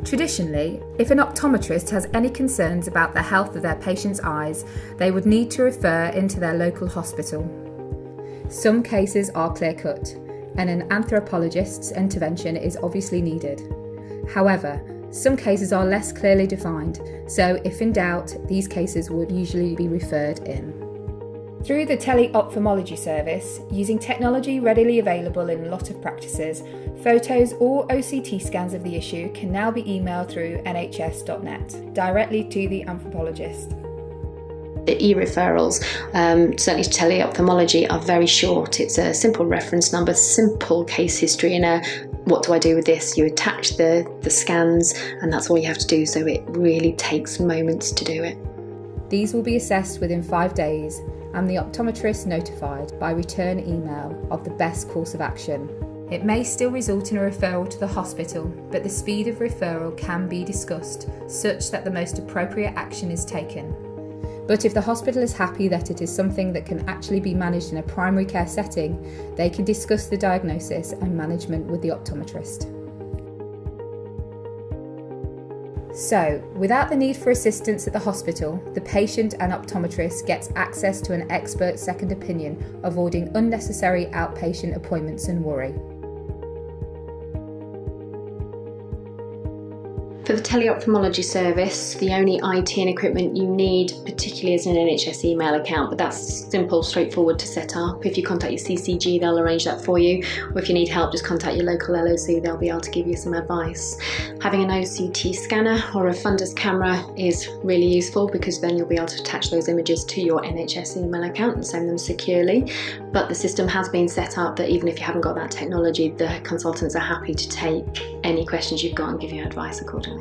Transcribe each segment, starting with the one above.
Traditionally, if an optometrist has any concerns about the health of their patient's eyes, they would need to refer into their local hospital. Some cases are clear-cut, and an anthropologist's intervention is obviously needed. However, some cases are less clearly defined, so if in doubt, these cases would usually be referred in. Through the Teleophthalmology service, using technology readily available in a lot of practices, photos or OCT scans of the issue can now be emailed through nhs.net directly to the anthropologist. The e-referrals, certainly to teleophthalmology, are very short. It's a simple reference number, simple case history, and a what do I do with this? You attach the scans and that's all you have to do, so it really takes moments to do it. These will be assessed within 5 days and the optometrist notified by return email of the best course of action. It may still result in a referral to the hospital, but the speed of referral can be discussed such that the most appropriate action is taken. But if the hospital is happy that it is something that can actually be managed in a primary care setting, they can discuss the diagnosis and management with the optometrist. So, without the need for assistance at the hospital, the patient and optometrist gets access to an expert second opinion, avoiding unnecessary outpatient appointments and worry. For the teleophthalmology service, the only IT and equipment you need, particularly, is an NHS email account, but that's simple, straightforward to set up. If you contact your CCG, they'll arrange that for you, or if you need help, just contact your local LOC, they'll be able to give you some advice. Having an OCT scanner or a fundus camera is really useful, because then you'll be able to attach those images to your NHS email account and send them securely. But the system has been set up that even if you haven't got that technology, the consultants are happy to take any questions you've got and give you advice accordingly.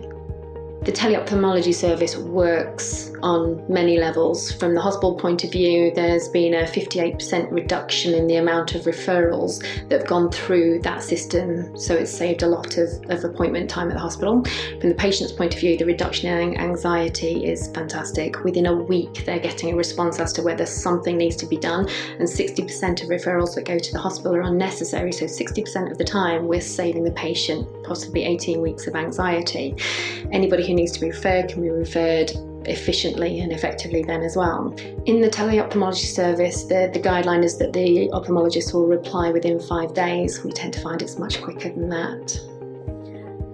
The teleophthalmology service works on many levels. From the hospital point of view, there's been a 58% reduction in the amount of referrals that have gone through that system, so it's saved a lot of appointment time at the hospital. From the patient's point of view, the reduction in anxiety is fantastic. Within a week, they're getting a response as to whether something needs to be done, and 60% of referrals that go to the hospital are unnecessary, so 60% of the time we're saving the patient possibly 18 weeks of anxiety. Anybody who needs to be referred can be referred efficiently and effectively then as well. In the teleophthalmology service, the guideline is that the ophthalmologist will reply within 5 days. We tend to find it's much quicker than that.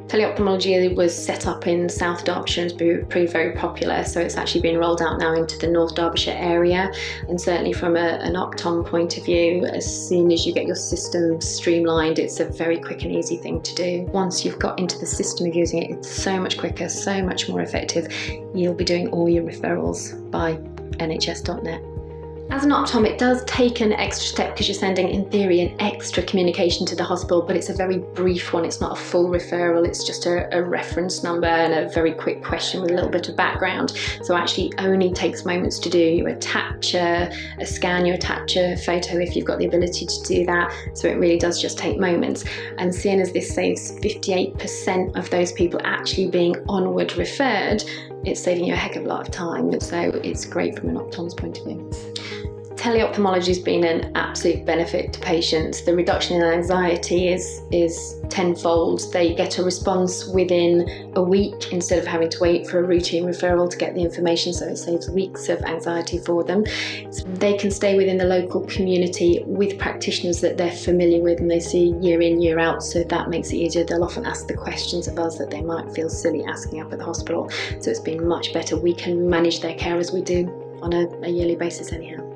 Teleophthalmology was set up in South Derbyshire and has proved very popular, so it's actually been rolled out now into the North Derbyshire area, and certainly from an Optom point of view, as soon as you get your system streamlined, it's a very quick and easy thing to do. Once you've got into the system of using it, it's so much quicker, so much more effective. You'll be doing all your referrals by nhs.net. As an Optom, it does take an extra step because you're sending, in theory, an extra communication to the hospital, but it's a very brief one. It's not a full referral, it's just a reference number and a very quick question with a little bit of background. So actually it only takes moments to do. You attach a scan, you attach a photo if you've got the ability to do that. So it really does just take moments. And seeing as this saves 58% of those people actually being onward referred, it's saving you a heck of a lot of time. So it's great from an Optom's point of view. Teleophthalmology has been an absolute benefit to patients. The reduction in anxiety is tenfold. They get a response within a week instead of having to wait for a routine referral to get the information, so it saves weeks of anxiety for them. They can stay within the local community with practitioners that they're familiar with and they see year in, year out, so that makes it easier. They'll often ask the questions of us that they might feel silly asking up at the hospital, so it's been much better. We can manage their care as we do on a yearly basis anyhow.